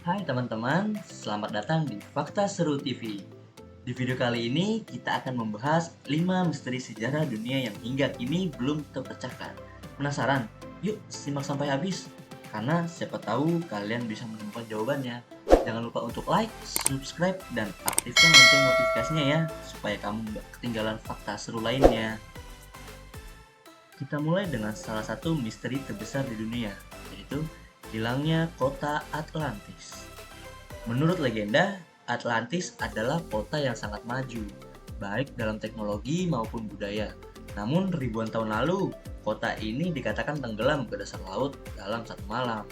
Hai teman-teman, selamat datang di Fakta Seru TV. Di video kali ini kita akan membahas 5 misteri sejarah dunia yang hingga kini belum terpecahkan. Penasaran? Yuk simak sampai habis. Karena siapa tahu kalian bisa menemukan jawabannya. Jangan lupa untuk like, subscribe, dan aktifkan lonceng notifikasinya ya, supaya kamu nggak ketinggalan fakta seru lainnya. Kita mulai dengan salah satu misteri terbesar di dunia, yaitu hilangnya kota Atlantis. Menurut legenda, Atlantis adalah kota yang sangat maju, baik dalam teknologi maupun budaya. Namun ribuan tahun lalu, kota ini dikatakan tenggelam ke dasar laut dalam satu malam.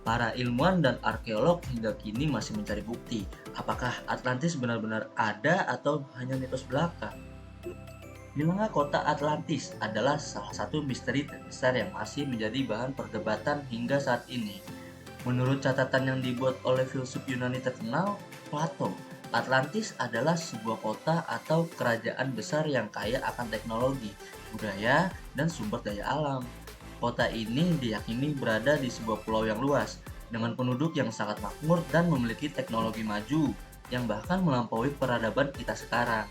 Para ilmuwan dan arkeolog hingga kini masih mencari bukti apakah Atlantis benar-benar ada atau hanya mitos belaka. Hilangnya kota Atlantis adalah salah satu misteri terbesar yang masih menjadi bahan perdebatan hingga saat ini. Menurut catatan yang dibuat oleh filsuf Yunani terkenal, Plato, Atlantis adalah sebuah kota atau kerajaan besar yang kaya akan teknologi, budaya, dan sumber daya alam. Kota ini diyakini berada di sebuah pulau yang luas, dengan penduduk yang sangat makmur dan memiliki teknologi maju, yang bahkan melampaui peradaban kita sekarang.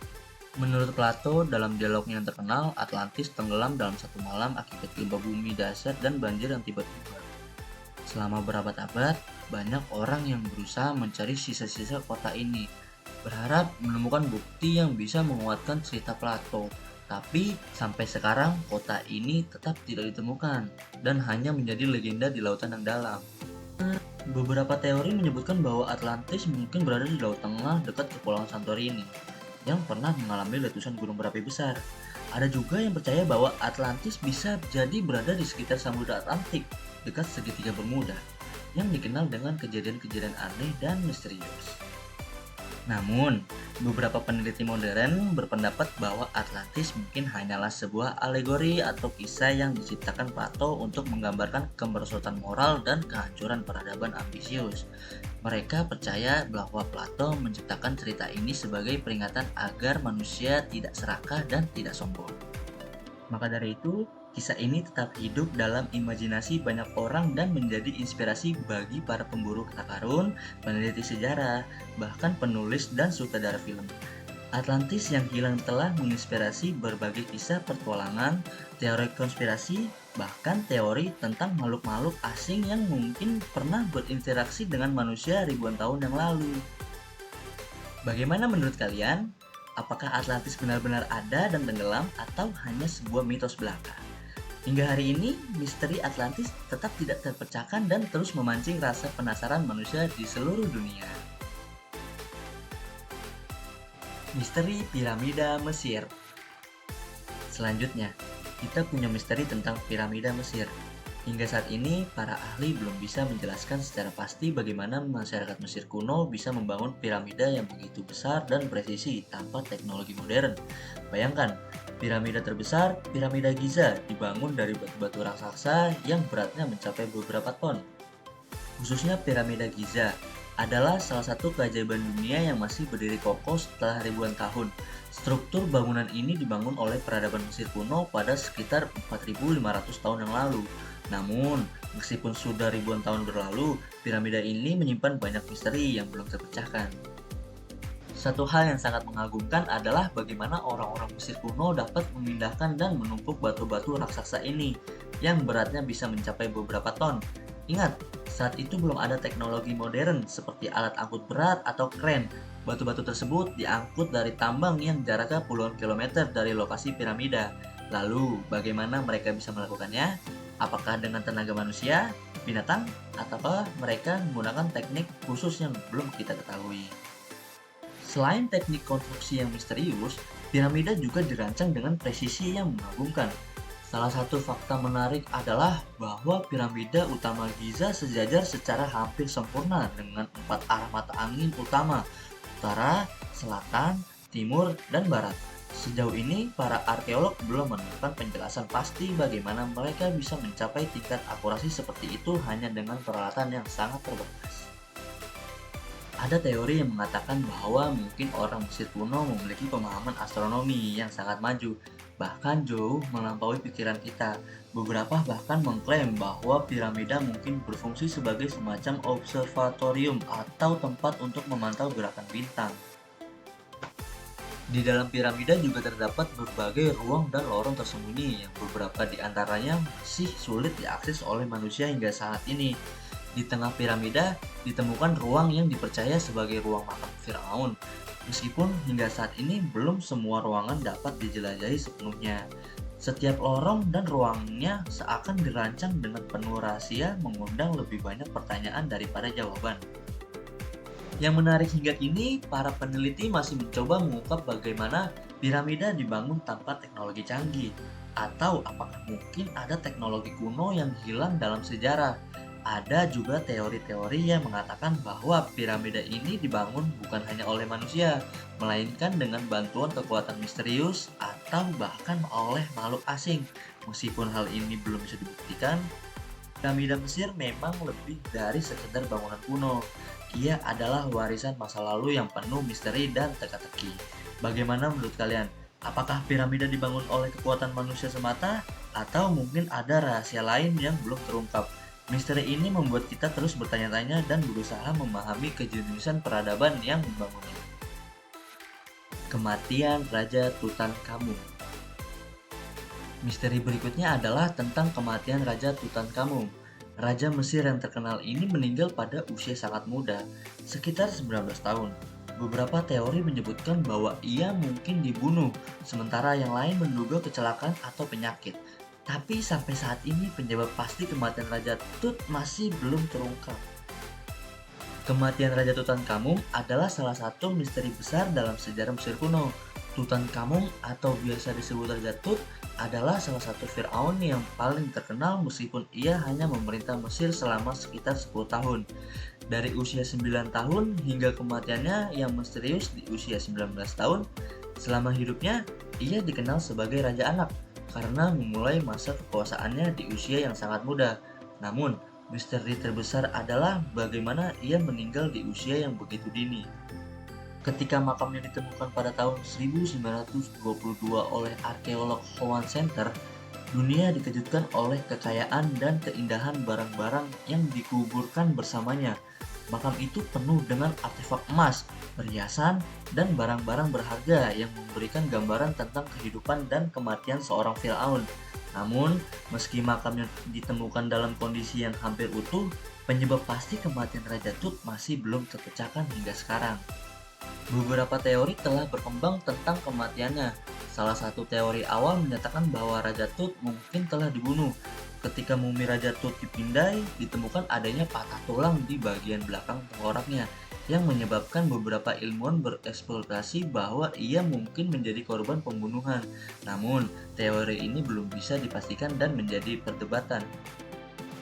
Menurut Plato, dalam dialognya yang terkenal, Atlantis tenggelam dalam satu malam akibat gempa bumi dahsyat dan banjir yang tiba-tiba. Selama berabad-abad, banyak orang yang berusaha mencari sisa-sisa kota ini, berharap menemukan bukti yang bisa menguatkan cerita Plato. Tapi sampai sekarang kota ini tetap tidak ditemukan dan hanya menjadi legenda di lautan yang dalam. Beberapa teori menyebutkan bahwa Atlantis mungkin berada di Laut Tengah dekat Kepulauan Santorini yang pernah mengalami letusan gunung berapi besar. Ada juga yang percaya bahwa Atlantis bisa jadi berada di sekitar Samudra Atlantik dekat segitiga Bermuda yang dikenal dengan kejadian-kejadian aneh dan misterius. Namun, beberapa peneliti modern berpendapat bahwa Atlantis mungkin hanyalah sebuah alegori atau kisah yang diciptakan Plato untuk menggambarkan kemerosotan moral dan kehancuran peradaban ambisius. Mereka percaya bahwa Plato menciptakan cerita ini sebagai peringatan agar manusia tidak serakah dan tidak sombong. Maka dari itu, kisah ini tetap hidup dalam imajinasi banyak orang dan menjadi inspirasi bagi para pemburu harta karun, peneliti sejarah, bahkan penulis dan sutradara film. Atlantis yang hilang telah menginspirasi berbagai kisah petualangan, teori konspirasi, bahkan teori tentang makhluk-makhluk asing yang mungkin pernah berinteraksi dengan manusia ribuan tahun yang lalu. Bagaimana menurut kalian? Apakah Atlantis benar-benar ada dan tenggelam atau hanya sebuah mitos belaka? Hingga hari ini, misteri Atlantis tetap tidak terpecahkan dan terus memancing rasa penasaran manusia di seluruh dunia. Misteri Piramida Mesir. Selanjutnya, kita punya misteri tentang piramida Mesir. Hingga saat ini, para ahli belum bisa menjelaskan secara pasti bagaimana masyarakat Mesir kuno bisa membangun piramida yang begitu besar dan presisi tanpa teknologi modern. Bayangkan, piramida terbesar, piramida Giza, dibangun dari batu-batu raksasa yang beratnya mencapai beberapa ton. Khususnya piramida Giza adalah salah satu keajaiban dunia yang masih berdiri kokoh setelah ribuan tahun. Struktur bangunan ini dibangun oleh peradaban Mesir kuno pada sekitar 4.500 tahun yang lalu. Namun, meskipun sudah ribuan tahun berlalu, piramida ini menyimpan banyak misteri yang belum terpecahkan. Satu hal yang sangat mengagumkan adalah bagaimana orang-orang Mesir kuno dapat memindahkan dan menumpuk batu-batu raksasa ini, yang beratnya bisa mencapai beberapa ton. Ingat, saat itu belum ada teknologi modern seperti alat angkut berat atau kren. Batu-batu tersebut diangkut dari tambang yang jaraknya puluhan kilometer dari lokasi piramida. Lalu, bagaimana mereka bisa melakukannya? Apakah dengan tenaga manusia, binatang, ataukah mereka menggunakan teknik khusus yang belum kita ketahui? Selain teknik konstruksi yang misterius, piramida juga dirancang dengan presisi yang mengagumkan. Salah satu fakta menarik adalah bahwa piramida utama Giza sejajar secara hampir sempurna dengan 4 arah mata angin utama, utara, selatan, timur, dan barat. Sejauh ini, para arkeolog belum menemukan penjelasan pasti bagaimana mereka bisa mencapai tingkat akurasi seperti itu hanya dengan peralatan yang sangat terbatas. Ada teori yang mengatakan bahwa mungkin orang Mesir kuno memiliki pemahaman astronomi yang sangat maju, bahkan jauh melampaui pikiran kita. Beberapa bahkan mengklaim bahwa piramida mungkin berfungsi sebagai semacam observatorium atau tempat untuk memantau gerakan bintang. Di dalam piramida juga terdapat berbagai ruang dan lorong tersembunyi yang beberapa di antaranya masih sulit diakses oleh manusia hingga saat ini. Di tengah piramida ditemukan ruang yang dipercaya sebagai ruang makam Firaun. Meskipun hingga saat ini belum semua ruangan dapat dijelajahi sepenuhnya. Setiap lorong dan ruangnya seakan dirancang dengan penuh rahasia, mengundang lebih banyak pertanyaan daripada jawaban. Yang menarik hingga kini, para peneliti masih mencoba mengungkap bagaimana piramida dibangun tanpa teknologi canggih, atau apakah mungkin ada teknologi kuno yang hilang dalam sejarah. Ada juga teori-teori yang mengatakan bahwa piramida ini dibangun bukan hanya oleh manusia, melainkan dengan bantuan kekuatan misterius atau bahkan oleh makhluk asing. Meskipun hal ini belum bisa dibuktikan, piramida Mesir memang lebih dari sekedar bangunan kuno. Ia adalah warisan masa lalu yang penuh misteri dan teka-teki. Bagaimana menurut kalian? Apakah piramida dibangun oleh kekuatan manusia semata? Atau mungkin ada rahasia lain yang belum terungkap? Misteri ini membuat kita terus bertanya-tanya dan berusaha memahami kejeniusan peradaban yang membangunnya. Kematian Raja Tutankhamun. Misteri berikutnya adalah tentang kematian Raja Tutankhamun. Raja Mesir yang terkenal ini meninggal pada usia sangat muda, sekitar 19 tahun. Beberapa teori menyebutkan bahwa ia mungkin dibunuh, sementara yang lain menduga kecelakaan atau penyakit. Tapi sampai saat ini penyebab pasti kematian Raja Tut masih belum terungkap. Kematian Raja Tutankhamun adalah salah satu misteri besar dalam sejarah Mesir kuno. Tutankhamun atau biasa disebut Raja Tut adalah salah satu Firaun yang paling terkenal meskipun ia hanya memerintah Mesir selama sekitar 10 tahun. Dari usia 9 tahun hingga kematiannya yang misterius di usia 19 tahun, selama hidupnya ia dikenal sebagai Raja Anak karena memulai masa kekuasaannya di usia yang sangat muda. Namun, misteri terbesar adalah bagaimana ia meninggal di usia yang begitu dini. Ketika makamnya ditemukan pada tahun 1922 oleh arkeolog Howard Center, dunia dikejutkan oleh kekayaan dan keindahan barang-barang yang dikuburkan bersamanya. Makam itu penuh dengan artefak emas, perhiasan, dan barang-barang berharga yang memberikan gambaran tentang kehidupan dan kematian seorang Firaun. Namun, meski makamnya ditemukan dalam kondisi yang hampir utuh, penyebab pasti kematian Raja Tut masih belum terpecahkan hingga sekarang. Beberapa teori telah berkembang tentang kematiannya. Salah satu teori awal menyatakan bahwa Raja Tut mungkin telah dibunuh. Ketika mumi Raja Tut dipindai, ditemukan adanya patah tulang di bagian belakang tengkoraknya, yang menyebabkan beberapa ilmuwan berespektasi bahwa ia mungkin menjadi korban pembunuhan. Namun, teori ini belum bisa dipastikan dan menjadi perdebatan.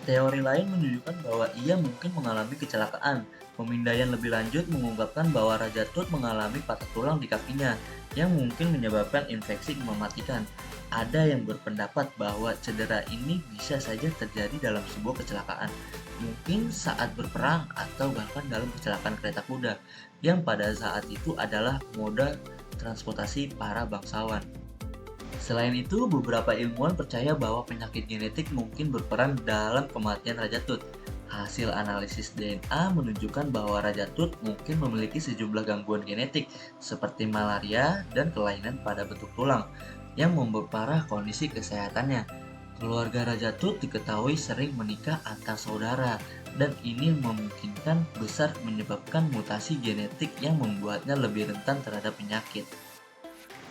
Teori lain menunjukkan bahwa ia mungkin mengalami kecelakaan. Pemindaian lebih lanjut mengungkapkan bahwa Raja Tut mengalami patah tulang di kakinya, yang mungkin menyebabkan infeksi mematikan. Ada yang berpendapat bahwa cedera ini bisa saja terjadi dalam sebuah kecelakaan, mungkin saat berperang atau bahkan dalam kecelakaan kereta kuda, yang pada saat itu adalah moda transportasi para bangsawan. Selain itu, beberapa ilmuwan percaya bahwa penyakit genetik mungkin berperan dalam kematian Raja Tut. Hasil analisis DNA menunjukkan bahwa Raja Tut mungkin memiliki sejumlah gangguan genetik seperti malaria dan kelainan pada bentuk tulang yang memperparah kondisi kesehatannya. Keluarga Raja Tut diketahui sering menikah antar saudara, dan ini memungkinkan besar menyebabkan mutasi genetik yang membuatnya lebih rentan terhadap penyakit.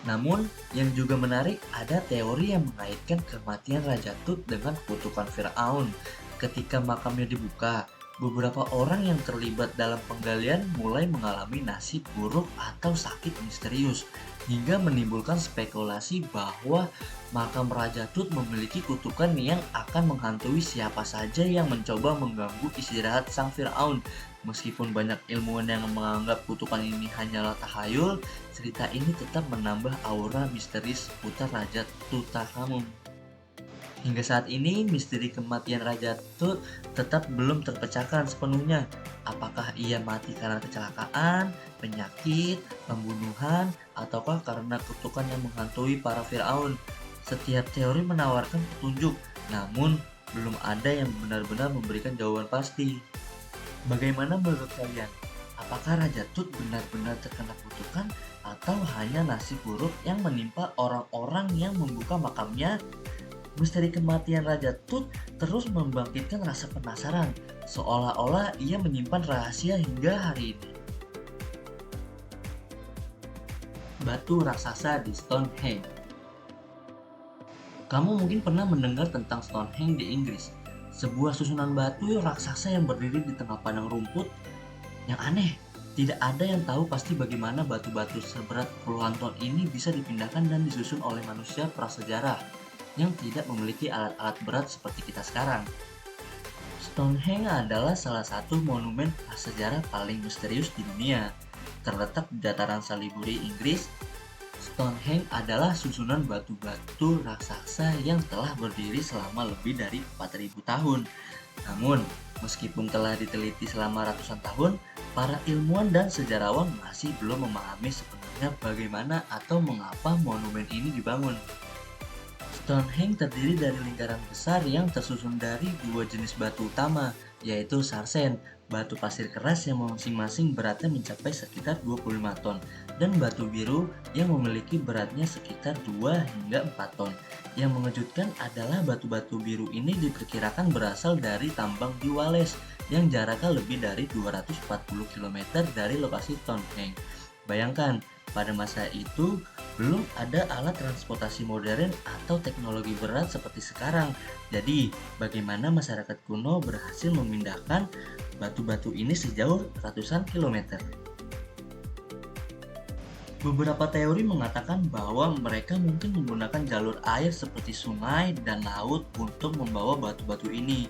Namun, yang juga menarik, ada teori yang mengaitkan kematian Raja Tut dengan kutukan Firaun. Ketika makamnya dibuka, beberapa orang yang terlibat dalam penggalian mulai mengalami nasib buruk atau sakit misterius, hingga menimbulkan spekulasi bahwa makam Raja Tut memiliki kutukan yang akan menghantui siapa saja yang mencoba mengganggu istirahat sang Firaun. Meskipun banyak ilmuwan yang menganggap kutukan ini hanyalah tahayul, cerita ini tetap menambah aura misteris seputar Raja Tutankhamun. Hingga saat ini, misteri kematian Raja Tut tetap belum terpecahkan sepenuhnya. Apakah ia mati karena kecelakaan, penyakit, pembunuhan, ataukah karena kutukan yang menghantui para Firaun? Setiap teori menawarkan petunjuk, namun belum ada yang benar-benar memberikan jawaban pasti. Bagaimana menurut kalian? Apakah Raja Tut benar-benar terkena kutukan atau hanya nasib buruk yang menimpa orang-orang yang membuka makamnya? Misteri kematian Raja Tut terus membangkitkan rasa penasaran, seolah-olah ia menyimpan rahasia hingga hari ini. Batu raksasa di Stonehenge. Kamu mungkin pernah mendengar tentang Stonehenge di Inggris, sebuah susunan batu raksasa yang berdiri di tengah padang rumput. Yang aneh, tidak ada yang tahu pasti bagaimana batu-batu seberat puluhan ton ini bisa dipindahkan dan disusun oleh manusia prasejarah yang tidak memiliki alat-alat berat seperti kita sekarang. Stonehenge adalah salah satu monumen prasejarah paling misterius di dunia. Terletak di dataran Saliburi, Inggris, Stonehenge adalah susunan batu-batu raksasa yang telah berdiri selama lebih dari 4.000 tahun. Namun, meskipun telah diteliti selama ratusan tahun, para ilmuwan dan sejarawan masih belum memahami sebenarnya bagaimana atau mengapa monumen ini dibangun. Stonehenge terdiri dari lingkaran besar yang tersusun dari dua jenis batu utama, yaitu sarsen, batu pasir keras yang masing-masing beratnya mencapai sekitar 25 ton, dan batu biru yang memiliki beratnya sekitar 2 hingga 4 ton. Yang mengejutkan adalah batu-batu biru ini diperkirakan berasal dari tambang di Wales yang jaraknya lebih dari 240 km dari lokasi Stonehenge. Bayangkan, pada masa itu belum ada alat transportasi modern atau teknologi berat seperti sekarang. Jadi, bagaimana masyarakat kuno berhasil memindahkan batu-batu ini sejauh ratusan kilometer? Beberapa teori mengatakan bahwa mereka mungkin menggunakan jalur air seperti sungai dan laut untuk membawa batu-batu ini.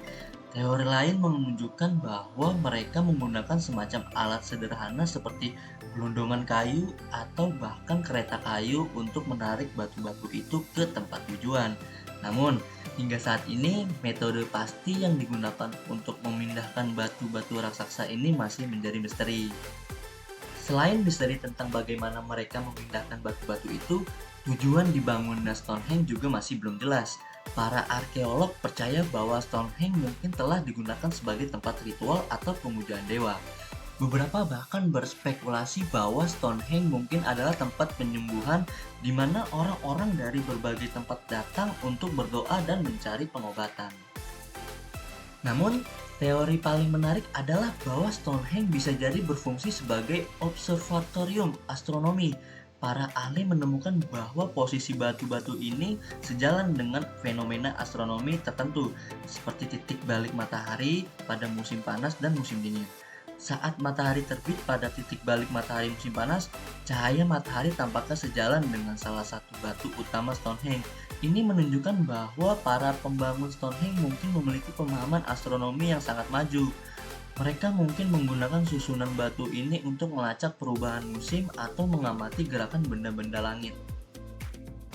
Teori lain menunjukkan bahwa mereka menggunakan semacam alat sederhana seperti gelondongan kayu atau bahkan kereta kayu untuk menarik batu-batu itu ke tempat tujuan. Namun, hingga saat ini metode pasti yang digunakan untuk memindahkan batu-batu raksasa ini masih menjadi misteri. Selain misteri tentang bagaimana mereka memindahkan batu-batu itu, tujuan dibangunnya Stonehenge juga masih belum jelas. Para arkeolog percaya bahwa Stonehenge mungkin telah digunakan sebagai tempat ritual atau pemujaan dewa. Beberapa bahkan berspekulasi bahwa Stonehenge mungkin adalah tempat penyembuhan di mana orang-orang dari berbagai tempat datang untuk berdoa dan mencari pengobatan. Namun, teori paling menarik adalah bahwa Stonehenge bisa jadi berfungsi sebagai observatorium astronomi. Para ahli menemukan bahwa posisi batu-batu ini sejalan dengan fenomena astronomi tertentu, seperti titik balik matahari pada musim panas dan musim dingin. Saat matahari terbit pada titik balik matahari musim panas, cahaya matahari tampaknya sejalan dengan salah satu batu utama Stonehenge. Ini menunjukkan bahwa para pembangun Stonehenge mungkin memiliki pemahaman astronomi yang sangat maju. Mereka mungkin menggunakan susunan batu ini untuk melacak perubahan musim atau mengamati gerakan benda-benda langit.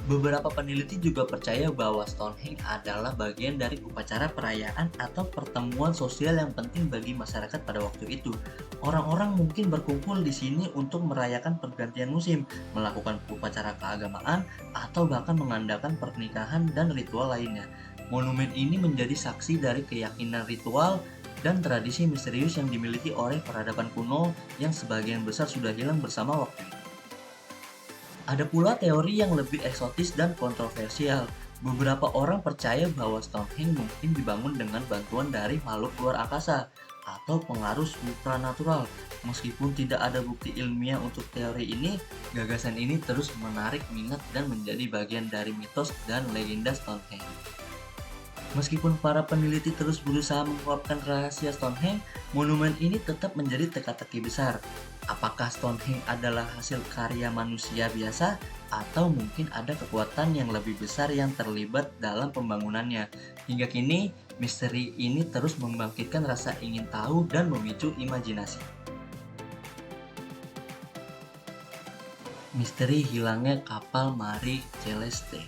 Beberapa peneliti juga percaya bahwa Stonehenge adalah bagian dari upacara perayaan atau pertemuan sosial yang penting bagi masyarakat pada waktu itu. Orang-orang mungkin berkumpul di sini untuk merayakan pergantian musim, melakukan upacara keagamaan, atau bahkan mengadakan pernikahan dan ritual lainnya. Monumen ini menjadi saksi dari keyakinan ritual dan tradisi misterius yang dimiliki oleh peradaban kuno yang sebagian besar sudah hilang bersama waktu itu. Ada pula teori yang lebih eksotis dan kontroversial. Beberapa orang percaya bahwa Stonehenge mungkin dibangun dengan bantuan dari makhluk luar angkasa atau pengaruh supranatural. Meskipun tidak ada bukti ilmiah untuk teori ini, gagasan ini terus menarik minat dan menjadi bagian dari mitos dan legenda Stonehenge. Meskipun para peneliti terus berusaha mengungkapkan rahasia Stonehenge, monumen ini tetap menjadi teka-teki besar. Apakah Stonehenge adalah hasil karya manusia biasa, atau mungkin ada kekuatan yang lebih besar yang terlibat dalam pembangunannya? Hingga kini, misteri ini terus membangkitkan rasa ingin tahu dan memicu imajinasi. Misteri hilangnya kapal Marie Celeste.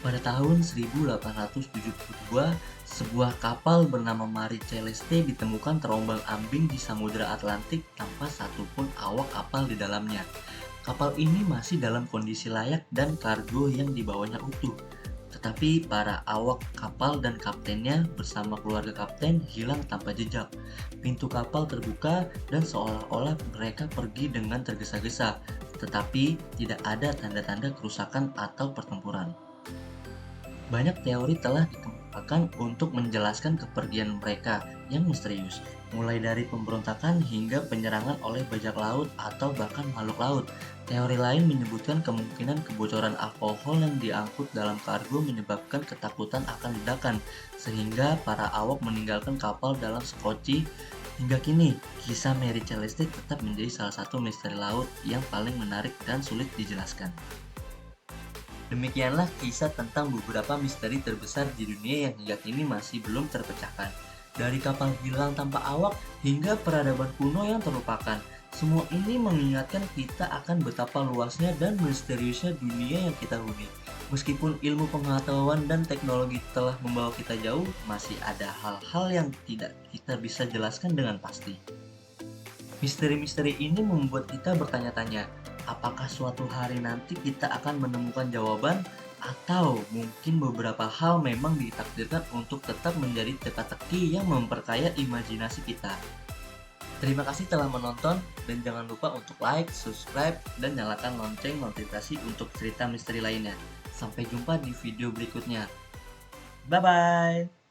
Pada tahun 1872, sebuah kapal bernama Marie Celeste ditemukan terombang-ambing di Samudra Atlantik tanpa satupun awak kapal di dalamnya. Kapal ini masih dalam kondisi layak dan kargo yang dibawanya utuh. Tetapi para awak kapal dan kaptennya bersama keluarga kapten hilang tanpa jejak. Pintu kapal terbuka dan seolah-olah mereka pergi dengan tergesa-gesa, tetapi tidak ada tanda-tanda kerusakan atau pertempuran. Banyak teori telah dikemukakan untuk menjelaskan kepergian mereka yang misterius, mulai dari pemberontakan hingga penyerangan oleh bajak laut atau bahkan makhluk laut. Teori lain menyebutkan kemungkinan kebocoran alkohol yang diangkut dalam kargo menyebabkan ketakutan akan ledakan, sehingga para awak meninggalkan kapal dalam sekoci. Hingga kini, kisah Mary Celeste tetap menjadi salah satu misteri laut yang paling menarik dan sulit dijelaskan. Demikianlah kisah tentang beberapa misteri terbesar di dunia yang hingga kini masih belum terpecahkan. Dari kapal hilang tanpa awak hingga peradaban kuno yang terlupakan. Semua ini mengingatkan kita akan betapa luasnya dan misteriusnya dunia yang kita huni. Meskipun ilmu pengetahuan dan teknologi telah membawa kita jauh, masih ada hal-hal yang tidak kita bisa jelaskan dengan pasti. Misteri-misteri ini membuat kita bertanya-tanya, apakah suatu hari nanti kita akan menemukan jawaban, atau mungkin beberapa hal memang ditakdirkan untuk tetap menjadi teka-teki yang memperkaya imajinasi kita. Terima kasih telah menonton, dan jangan lupa untuk like, subscribe, dan nyalakan lonceng notifikasi untuk cerita misteri lainnya. Sampai jumpa di video berikutnya. Bye-bye!